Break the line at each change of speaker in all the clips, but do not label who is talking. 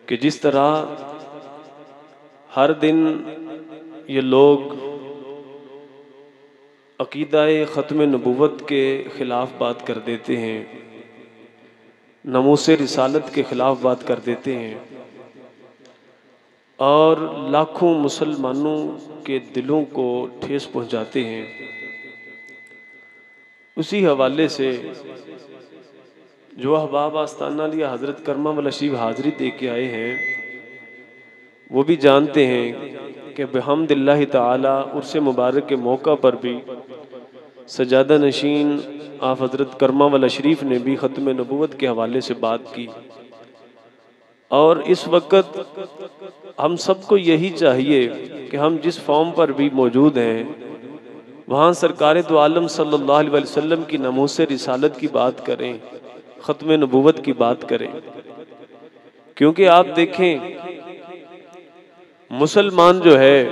کہ جس طرح ہر دن یہ لوگ عقیدہ ختم نبوت کے خلاف بات کر دیتے ہیں، ناموس رسالت کے خلاف بات کر دیتے ہیں، اور لاکھوں مسلمانوں کے دلوں کو ٹھیس پہنچاتے ہیں، اسی حوالے سے جو احباب آستانہ لیا حضرت کرما والا شریف حاضری دے کے آئے ہیں، وہ بھی جانتے ہیں کہ بحمد اللہ تعالی عرس مبارک کے موقع پر بھی سجادہ نشین آپ حضرت کرما والا شریف نے بھی ختم نبوت کے حوالے سے بات کی، اور اس وقت ہم سب کو یہی چاہیے کہ ہم جس فارم پر بھی موجود ہیں وہاں سرکار دو عالم صلی اللہ علیہ وسلم کی ناموس رسالت کی بات کریں، ختم نبوت کی بات کریں، کیونکہ آپ دیکھیں مسلمان جو ہے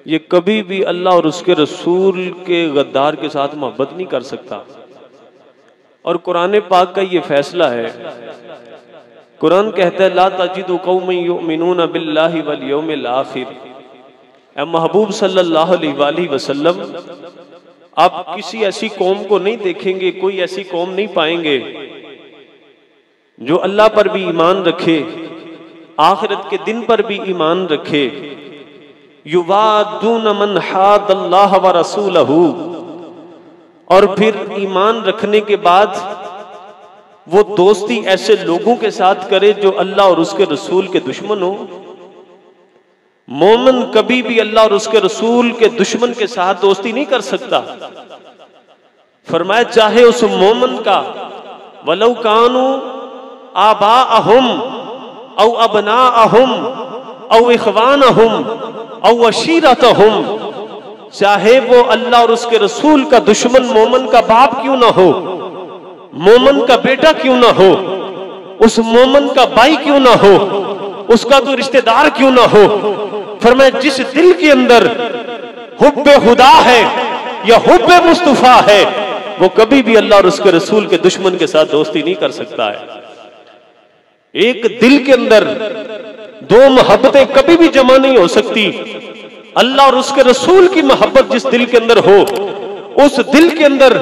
یہ کبھی بھی اللہ اور اس کے رسول کے غدار کے ساتھ محبت نہیں کر سکتا، اور قرآن پاک کا یہ فیصلہ ہے۔ قرآن کہتا ہے لا تجد قوما یؤمنون باللہ والیوم الآخر، اے محبوب صلی اللہ علیہ وآلہ وسلم آپ کسی ایسی قوم کو نہیں دیکھیں گے، کوئی ایسی قوم نہیں پائیں گے جو اللہ پر بھی ایمان رکھے، آخرت کے دن پر بھی ایمان رکھے، یوادون من حاد اللہ ورسولہ، اور پھر ایمان رکھنے کے بعد وہ دوستی ایسے لوگوں کے ساتھ کرے جو اللہ اور اس کے رسول کے دشمن ہو۔ مومن کبھی بھی اللہ اور اس کے رسول کے دشمن کے ساتھ دوستی نہیں کر سکتا۔ فرمایا چاہے اس مومن کا وَلَوْ كَانُوا آبَاءَهُمْ او ابناءہم او اخوانہم او عشیرتہم، چاہے وہ اللہ اور اس کے رسول کا دشمن مومن کا باپ کیوں نہ ہو، مومن کا بیٹا کیوں نہ ہو، اس مومن کا بھائی کیوں نہ ہو، اس کا کوئی رشتہ دار کیوں نہ ہو، فرمایا جس دل کے اندر حب خدا ہے یا حب مصطفیٰ ہے وہ کبھی بھی اللہ اور اس کے رسول کے دشمن کے ساتھ دوستی نہیں کر سکتا ہے۔ ایک دل کے اندر دو محبتیں کبھی بھی جمع نہیں ہو سکتی۔ اللہ اور اس کے رسول کی محبت جس دل کے اندر ہو، اس دل کے اندر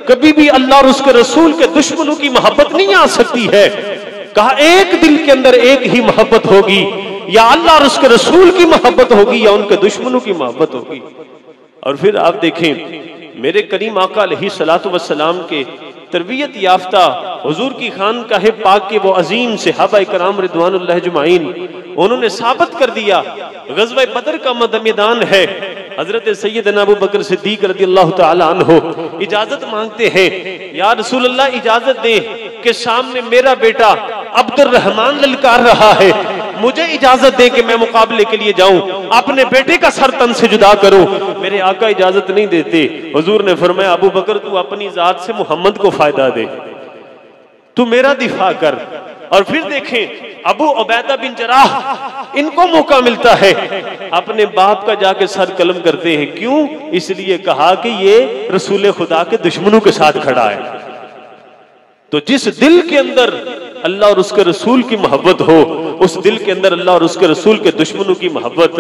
کبھی بھی اللہ اور اس کے رسول کے دشمنوں کی محبت نہیں آ سکتی ہے۔ کہا ایک دل کے اندر ایک ہی محبت ہوگی، یا اللہ اور اس کے رسول کی محبت ہوگی یا ان کے دشمنوں کی محبت ہوگی۔ اور پھر آپ دیکھیں میرے کریم آقا علیہ الصلوۃ والسلام کے تربیت یافتہ حضور کی خانقاہ پاک کے وہ عظیم صحابہ کرام رضوان اللہ اجمعین، انہوں نے ثابت کر دیا۔ غزوہ بدر کا میدان ہے، حضرت سیدنا ابو بکر صدیق رضی اللہ تعالی عنہ اجازت مانگتے ہیں، یا رسول اللہ اجازت دیں کہ سامنے میرا بیٹا عبد الرحمن للکار رہا ہے، مجھے اجازت دیں کہ میں مقابلے کے لیے جاؤں، اپنے بیٹے کا سر تن سے جدا کروں۔ میرے آقا اجازت نہیں دیتے۔ حضور نے فرمایا ابو بکر تو اپنی ذات سے محمد کو فائدہ دے، تو میرا دفاع کر۔ اور پھر دیکھیں ابو عبیدہ بن جراح، ان کو موقع ملتا ہے اپنے باپ کا جا کے سر قلم کرتے ہیں، کیوں؟ اس لیے کہا کہ یہ رسول خدا کے دشمنوں کے ساتھ کھڑا ہے۔ تو جس دل کے اندر اللہ اور اس کے رسول کی محبت ہو، اس دل کے اندر اللہ اور اس کے رسول کے دشمنوں کی محبت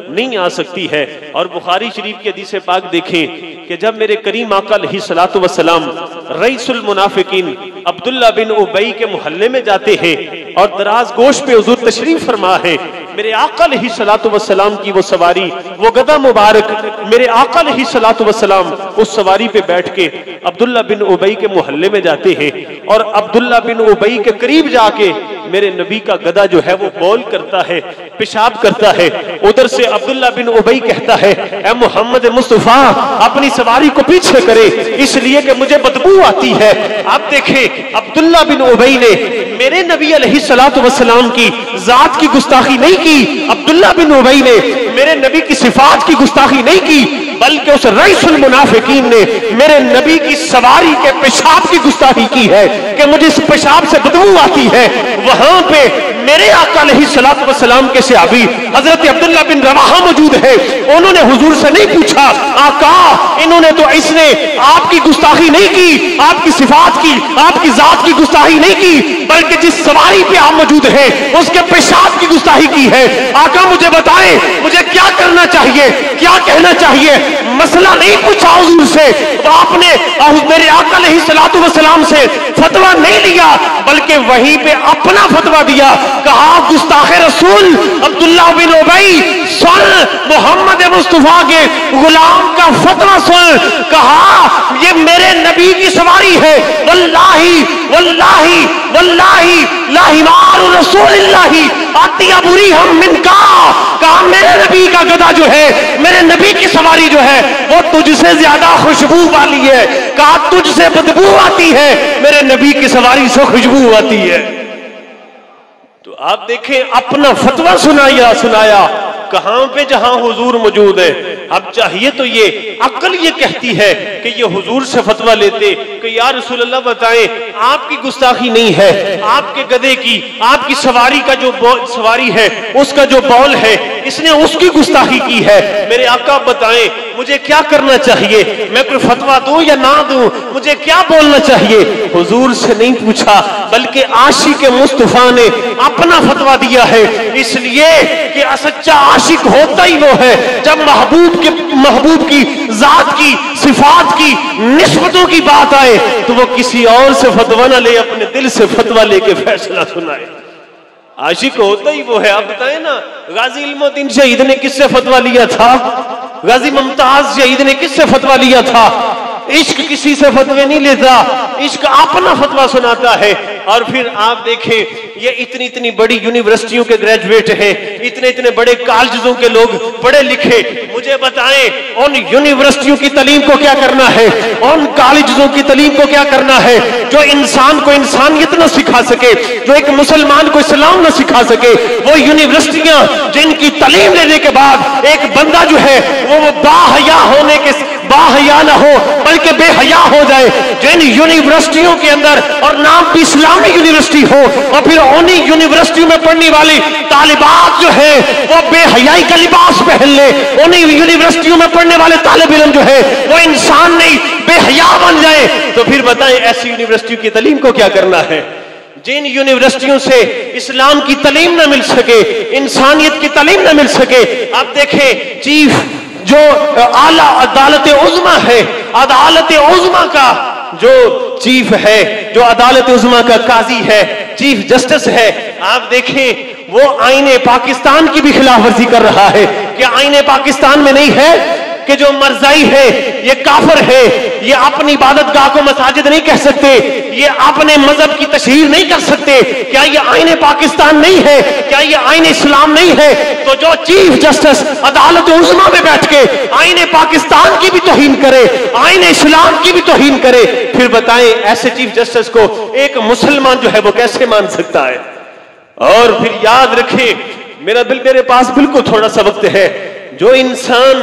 نہیں آ سکتی ہے۔ اور بخاری شریف کی حدیث پاک دیکھیں کہ جب میرے کریم آقا علیہ الصلوۃ والسلام رئیس المنافقین عبداللہ بن ابی کے محلے میں جاتے ہیں اور دراز گوش پہ حضور تشریف فرما ہے، میرے آقا علیہ الصلوۃ والسلام کی وہ سواری، وہ گدا مبارک، میرے آقا علیہ الصلوۃ والسلام اس سواری پہ بیٹھ کے عبداللہ بن ابی کے محلے میں جاتے ہیں، اور عبداللہ بن ابی کے قریب جا کے میرے نبی کا گدا جو ہے وہ بول کرتا ہے، پیشاب کرتا ہے۔ ادھر سے عبداللہ بن ابی کہتا ہے اے محمد مصطفیٰ اپنی سواری کو پیچھے کرے، اس لیے کہ مجھے بدبو آتی ہے۔ آپ دیکھیں عبداللہ بن ابی نے میرے نبی علیہ الصلوۃ والسلام کی ذات کی گستاخی نہیں کی، عبداللہ بن ابی نے میرے نبی کی صفات کی گستاخی نہیں کی، بلکہ اس رئیس المنافقین نے میرے نبی کی سواری کے پیشاب کی گستاخی کی ہے کہ مجھے اس پیشاب سے بدبو آتی ہے. وہاں پہ میرے آقا علیہ الصلوۃ والسلام کے صحابی حضرت عبداللہ بن رواحہ موجود ہے. انہوں نے حضور سے نہیں پوچھا آقا انہوں نے تو اس نے آپ کی گستاخی نہیں کی, آپ کی صفات کی, آپ کی ذات کی گستاخی نہیں کی, بلکہ جس سواری پہ آپ موجود ہیں اس کے پیشاب کی گستاخی کی ہے. آقا مجھے بتائیں مجھے کیا کرنا چاہیے, کیا کہنا چاہیے؟ مسئلہ نہیں پوچھا حضور سے, آپ نے میرے آقا علیہ الصلوۃ والسلام سے فتویٰ نہیں لیا بلکہ وہیں پہ اپنا فتویٰ دیا. کہا گستاخ رسول عبداللہ بن ابی سن محمد مصطفیٰ کے غلام کا فتویٰ سن. کہا یہ میرے نبی کی سواری ہے, واللہ واللہ واللہ لا حمار رسول اللہ آتی ابوری ہم من کا. کہا میرے نبی کا گدھا جو ہے, میرے نبی کی سواری جو ہے وہ تجھ سے زیادہ خوشبو والی ہے. کہا تجھ سے بدبو آتی ہے, میرے نبی کی سواری سے خوشبو آتی ہے. تو آپ دیکھیں اپنا فتویٰ سنایا کہاں پہ جہاں حضور موجود ہے. اب چاہیے تو یہ عقل یہ کہتی ہے کہ یہ حضور سے فتویٰ لیتے کہ یا رسول اللہ بتائیں آپ کی گستاخی نہیں ہے, آپ کے گدھے کی, آپ کی سواری کا جو سواری ہے اس کا جو بول ہے اس نے اس کی گستاخی کی ہے. میرے آقا بتائیں مجھے کیا کرنا چاہیے, میں کوئی فتویٰ دوں یا نہ دوں, مجھے کیا بولنا چاہیے؟ حضور سے نہیں پوچھا بلکہ عاشق مصطفیٰ نے اپنا فتویٰ دیا ہے. اس لیے کہ سچا عاشق ہوتا ہی وہ ہے جب محبوب کی ذات کی, صفات کی, نسبتوں کی بات آئے تو وہ کسی اور سے فتویٰ نہ لے, اپنے دل سے فتویٰ لے کے فیصلہ سنائے. عاشق ہوتا ہی وہ ہے. آپ بتائیں نا غازی علم الدین شہید نے کس سے فتویٰ لیا تھا؟ غازی ممتاز شہید نے کس سے فتویٰ لیا تھا؟ عشق کسی سے فتوے نہیں لیتا, عشق اپنا فتویٰ سناتا ہے. اور پھر آپ دیکھیں یہ اتنی بڑی یونیورسٹیوں کے گریجویٹ ہیں, اتنے بڑے کالجوں کے لوگ پڑھے لکھے. مجھے بتائیں ان یونیورسٹیوں کی تعلیم کو کیا کرنا ہے, ان کالجوں کی تعلیم کو کیا کرنا ہے جو انسان کو انسانیت نہ سکھا سکے, جو ایک مسلمان کو اسلام نہ سکھا سکے. وہ یونیورسٹیاں جن کی تعلیم لینے کے بعد ایک بندہ جو ہے وہ باحیا نہ ہو بلکہ بے حیا ہو جائے. جن یونیورسٹیوں کے اندر اور نام بھی اسلامی یونیورسٹی ہو اور پھر انہی یونیورسٹیوں میں پڑھنے والی طالبات جو ہے وہ بے حیائی کا لباس پہن لے, انہی یونیورسٹیوں میں پڑھنے والے طالب علم جو ہے وہ انسان نہیں بے حیا بن جائے, تو پھر بتائیں ایسی یونیورسٹیوں کی تعلیم کو کیا کرنا ہے؟ جن یونیورسٹیوں سے اسلام کی تعلیم نہ مل سکے, انسانیت کی تعلیم نہ مل سکے. آپ دیکھیں چیف جو اعلیٰ عدالت عظمیٰ ہے, عدالت عظمیٰ کا جو چیف ہے, جو عدالت عظمیٰ کا قاضی ہے, چیف جسٹس ہے, آپ دیکھیں وہ آئین پاکستان کی بھی خلاف ورزی کر رہا ہے. کہ آئین پاکستان میں نہیں ہے کہ جو مرزائی ہے یہ کافر ہے, یہ اپنی عبادت گاہ کو مساجد نہیں کہہ سکتے, یہ اپنے مذہب کی تشہیر نہیں کر سکتے. کیا یہ آئین پاکستان نہیں ہے؟ کیا یہ آئین اسلام نہیں ہے؟ تو جو چیف جسٹس عدالت عظمیٰ میں بیٹھ کے آئین پاکستان کی بھی توہین کرے, آئین اسلام کی بھی توہین کرے, پھر بتائیں ایسے چیف جسٹس کو ایک مسلمان جو ہے وہ کیسے مان سکتا ہے؟ اور پھر یاد رکھیں میرے پاس بالکل تھوڑا سا وقت ہے, جو انسان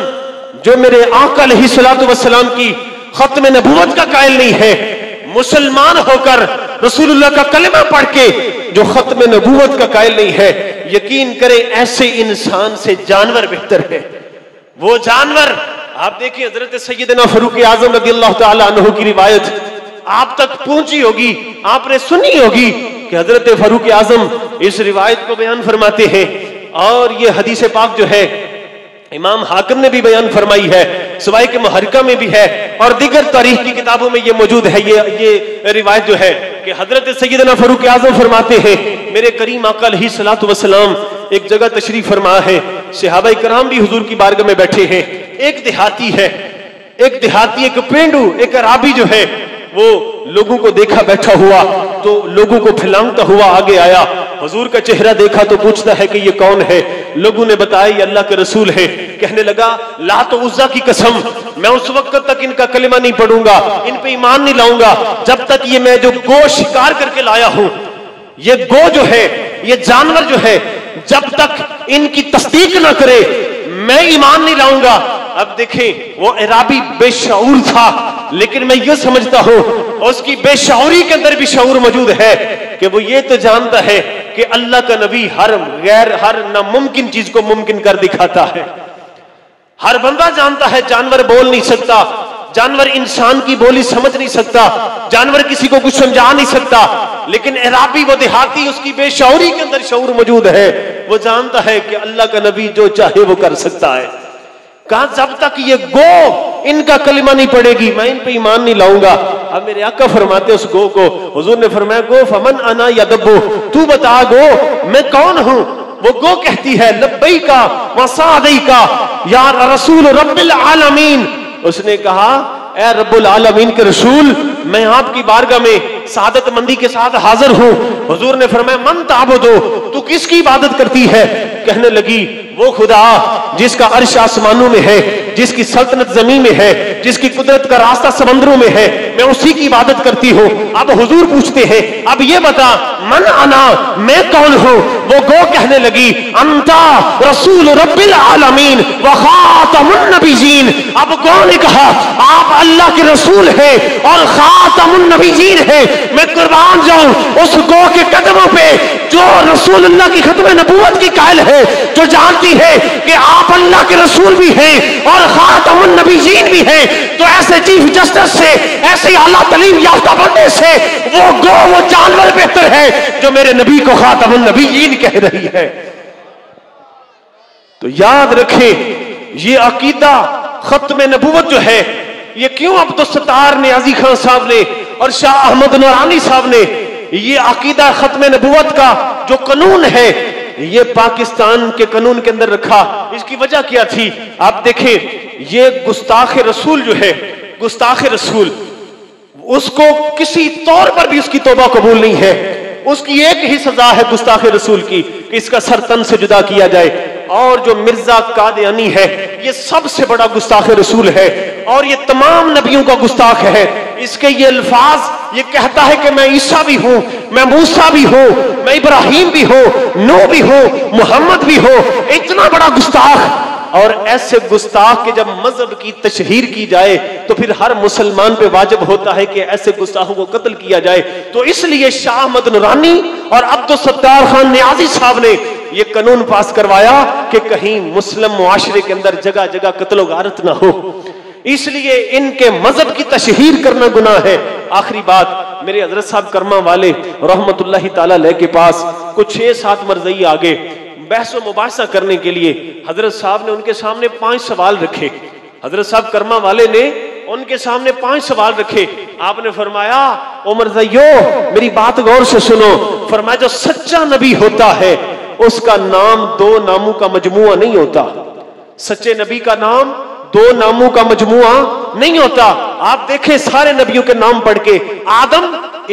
جو میرے آقا علیہ الصلوۃ والسلام کی ختم نبوت کا قائل نہیں ہے, مسلمان ہو کر رسول اللہ کا کلمہ پڑھ کے جو ختم نبوت کا قائل نہیں ہے, یقین کریں ایسے انسان سے جانور بہتر ہے. وہ جانور آپ دیکھیں حضرت سیدنا فاروق اعظم رضی اللہ تعالی عنہ کی روایت آپ تک پہنچی ہوگی, آپ نے سنی ہوگی کہ حضرت فاروق اعظم اس روایت کو بیان فرماتے ہیں. اور یہ حدیث پاک جو ہے امام حاکم نے بھی بیان فرمائی ہے, سوائے کے محرکہ میں بھی ہے, اور دیگر تاریخ کی کتابوں میں یہ موجود ہے. یہ روایت جو ہے کہ حضرت سیدنا فاروق اعظم فرماتے ہیں میرے کریم آقا علیہ الصلوۃ والسلام ایک جگہ تشریف فرما ہے, صحابہ کرام بھی حضور کی بارگاہ میں بیٹھے ہیں. ایک دیہاتی ہے, ایک پینڈو, ایک عرابی جو ہے وہ لوگوں کو دیکھا بیٹھا ہوا تو لوگوں کو پھلانگتا ہوا آگے آیا. حضور کا چہرہ دیکھا تو پوچھتا ہے کہ یہ کون ہے؟ لوگوں نے بتایا یہ اللہ کے رسول ہے. کہنے لگا لات و عزا کی قسم میں اس وقت تک ان کا کلمہ نہیں پڑھوں گا, ان پہ ایمان نہیں لاؤں گا جب تک یہ میں جو گو شکار کر کے لایا ہوں, یہ گو جو ہے, یہ جانور جو ہے, جب تک ان کی تصدیق نہ کرے میں ایمان نہیں لاؤں گا. اب دیکھیں وہ عرابی بے شعور تھا، لیکن میں یہ سمجھتا ہوں اس کی بے شعوری کے اندر بھی شعور موجود ہے کہ وہ یہ تو جانتا ہے کہ اللہ کا نبی ہر ناممکن چیز کو ممکن کر دکھاتا ہے۔ ہر بندہ جانتا ہے جانور بول نہیں سکتا، جانور انسان کی بولی سمجھ نہیں سکتا، جانور کسی کو کچھ سمجھا نہیں سکتا، لیکن عرابی وہ دیہاتی اس کی بے شعوری کے اندر شعور موجود ہے، وہ جانتا ہے کہ اللہ کا نبی جو چاہے وہ کر سکتا ہے۔ کہا جب تک یہ گو ان کا کلمہ نہیں پڑے گی میں ان پہ ایمان نہیں لاؤں گا۔ اب میرے آقا فرماتے اس گو کو، حضور نے فرمایا گو فمن انا یدبو، تو بتا گو میں کون ہوں؟ وہ گو کہتی ہے لبیکا وسعدیکا یا رسول رب العالمین۔ اس نے کہا اے رب العالمین کے رسول میں آپ کی بارگاہ میں سعادت مندی کے ساتھ حاضر ہوں۔ حضور نے فرمایا من تعبدو، تو کس کی عبادت کرتی ہے؟ کہنے لگی وہ خدا جس کا عرش آسمانوں میں ہے، جس کی سلطنت زمین میں ہے، جس کی قدرت کا راستہ سمندروں میں ہے، میں اسی کی عبادت کرتی ہوں۔ اب حضور پوچھتے ہیں اب یہ بتا من انا، میں کون ہوں؟ وہ گو کہنے لگی انتا رسول رب العالمین وخاتم النبیین۔ اب گو نے کہا آپ اللہ کے رسول ہیں اور خاتم النبیین ہیں، میں قربان جاؤں اس گو کے قدموں پہ جو رسول اللہ کی ختم نبوت کی قائل ہے، جو جانتی ہے کہ آپ اللہ کے رسول بھی ہیں اور خاتم النبیین بھی ہیں۔ تو ایسے چیف جسٹس سے، ایسے اعلیٰ تعلیم یافتہ بندے سے وہ گو وہ جانور بہتر ہے جو میرے نبی کو خاتم النبیین کہہ رہی ہے۔ تو یاد رکھیں یہ عقیدہ ختم نبوت جو ہے یہ کیوں عبدالستار نیازی خان صاحب نے اور شاہ احمد نورانی صاحب نے یہ عقیدہ ختم نبوت کا جو قانون ہے یہ پاکستان کے قانون کے اندر رکھا؟ اس کی وجہ کیا تھی؟ آپ دیکھیں یہ گستاخ رسول جو ہے، گستاخ رسول، اس کو کسی طور پر بھی اس کی توبہ قبول نہیں ہے۔ اس کی ایک ہی سزا ہے گستاخ رسول کی کہ اس کا سر تن سے جدا کیا جائے۔ اور جو مرزا قادیانی ہے یہ سب سے بڑا گستاخ رسول ہے اور یہ تمام نبیوں کا گستاخ ہے۔ اس کے یہ الفاظ یہ کہتا ہے کہ میں عیسیٰ بھی ہوں، میں موسیٰ بھی ہوں، میں ابراہیم بھی ہوں، نوح بھی ہوں، محمد بھی ہوں۔ اتنا بڑا گستاخ، اور ایسے گستاخ کے جب مذہب کی تشہیر کی جائے تو پھر ہر مسلمان پہ واجب ہوتا ہے کہ ایسے گستاخوں کو قتل کیا جائے۔ تو اس لیے شاہ احمد نورانی اور عبدالستار خان نیازی صاحب نے یہ قانون پاس کروایا کہ کہیں مسلم معاشرے کے اندر جگہ جگہ قتل و غارت نہ ہو، اس لیے ان کے مذہب کی تشہیر کرنا گناہ ہے۔ آخری بات، میرے حضرت صاحب کرما والے رحمت اللہ تعالی علیہ کے پاس کچھ 6-7 مرضی آگے بحث و مباحثہ کرنے کے لیے حضرت صاحب نے ان کے سامنے 5 سوال رکھے۔ حضرت صاحب کرما والے نے ان کے سامنے 5 سوال رکھے۔ آپ نے فرمایا او مرضیو میری بات غور سے سنو، فرمایا جو سچا نبی ہوتا ہے اس کا نام 2 ناموں کا مجموعہ نہیں ہوتا۔ سچے نبی کا نام 2 ناموں کا مجموعہ نہیں ہوتا۔ آپ دیکھیں سارے نبیوں کے نام پڑھ کے آدم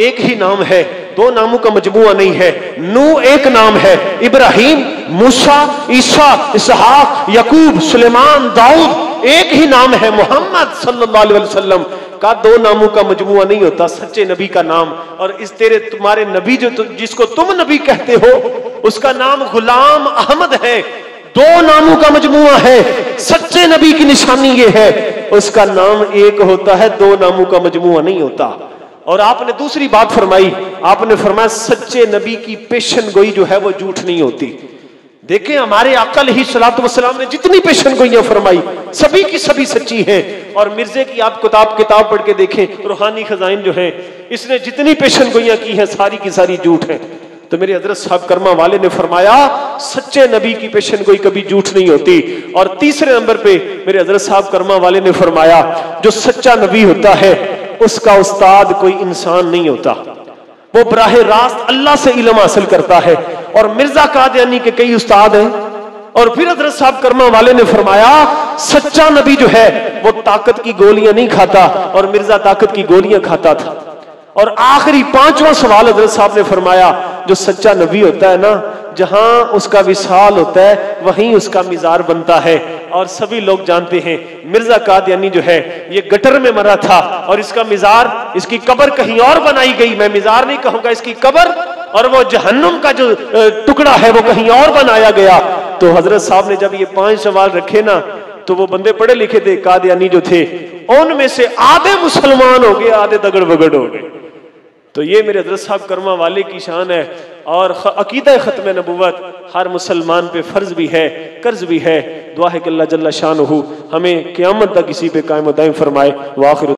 ایک ہی نام ہے، 2 ناموں کا مجموعہ نہیں ہے۔ نوح ایک نام ہے، ابراہیم، موسیٰ، عیسیٰ، اسحاق، یعقوب، سلیمان، داؤد ایک ہی نام ہے۔ محمد صلی اللہ علیہ وسلم کا 2 ناموں کا مجموعہ نہیں ہوتا، سچے نبی کا نام۔ اور اس تمہارے نبی جو جس کو تم نبی کہتے ہو اس کا نام غلام احمد ہے، 2 ناموں کا مجموعہ ہے۔ سچے نبی کی نشانی یہ ہے اس کا نام ایک ہوتا ہے، 2 ناموں کا مجموعہ نہیں ہوتا۔ اور آپ نے دوسری بات فرمائی، آپ نے فرمایا سچے نبی کی پیشن گوئی جو ہے وہ جھوٹ نہیں ہوتی۔ دیکھیں ہمارے آقا علیہ الصلوۃ والسلام نے جتنی پیشن گوئیاں فرمائی سبھی کی سبھی سچی ہیں۔ اور مرزے کی آپ کتاب پڑھ کے دیکھیں، روحانی خزائن جو ہے، اس نے جتنی پیشن گوئیاں کی ہیں ساری کی ساری جھوٹ ہیں۔ تو میرے حضرت صاحب کرما والے نے فرمایا سچے نبی کی پیشن گوئی کبھی جھوٹ نہیں ہوتی۔ اور تیسرے نمبر پہ میرے حضرت صاحب کرما والے نے فرمایا جو سچا نبی ہوتا ہے اس کا استاد کوئی انسان نہیں ہوتا، وہ براہ راست اللہ سے علم حاصل کرتا ہے۔ اور مرزا قادیانی کے کئی استاد ہیں۔ اور پھر حضرت صاحب کرما والے نے فرمایا سچا نبی جو ہے وہ طاقت کی گولیاں نہیں کھاتا اور مرزا طاقت کی گولیاں کھاتا تھا۔ اور آخری 5واں سوال حضرت صاحب نے فرمایا جو سچا نبی ہوتا ہے نا، جہاں اس کا وصال ہوتا ہے وہیں اس کا مزار بنتا ہے۔ اور سبھی لوگ جانتے ہیں مرزا قادیانی جو ہے یہ گٹر میں مرا تھا اور اس کا مزار، اس کی قبر کہیں اور بنائی گئی، میں مزار نہیں کہوں گا، اس کی قبر اور وہ جہنم کا جو ٹکڑا ہے وہ کہیں اور بنایا گیا۔ تو حضرت صاحب نے جب یہ 5 سوال رکھے نا تو وہ بندے پڑھے لکھے تھے قادیانی جو تھے، ان میں سے آدھے مسلمان ہو گئے، آدھے دگڑ بگڑ ہو گئے. تو یہ میرے حضرت صاحب کرما والے کی شان ہے. اور عقیدہ ختم نبوت ہر مسلمان پہ فرض بھی ہے، قرض بھی ہے. دعا ہے کہ اللہ جل شانہ ہمیں قیامت تک اسی پہ قائم و دائم فرمائے. وآخر